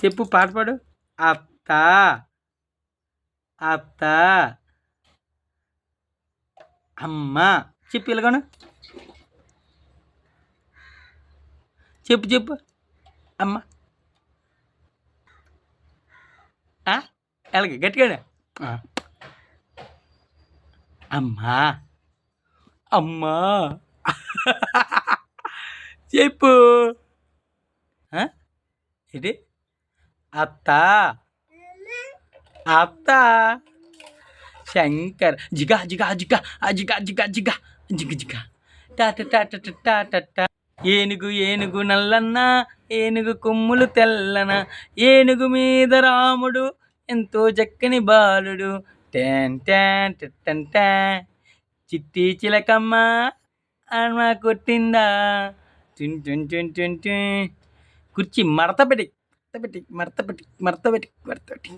చెప్పు, పాట పాడు. అత్త అత్త అమ్మ. చెప్పు ఇలాగను. చెప్పు చెప్పు. అమ్మ ఎలాగే గట్టిగా. అమ్మా అమ్మా చెప్పు. ఏంటి? అత్త అత్త శంకర్ జిగా జిగా జిగా జిగా జిగా జిగా జిగ జిగ టాట టాట టాట టా. ఏనుగు ఏనుగు నల్లన్న, ఏనుగు కొమ్ములు తెల్లన, ఏనుగు మీద రాముడు ఎంతో చక్కని బాలుడు. ట్యాన్ ట్యాన్ టన్ ట్యాన్. చిట్టి చిలకమ్మ అమ్మ కొట్టిందా. టిన్ టిన్ టిన్ టిన్ టిన్. కుర్చీ మడత పెట్టి మడత పెట్టి మడత పెట్టి మడత పెట్టి.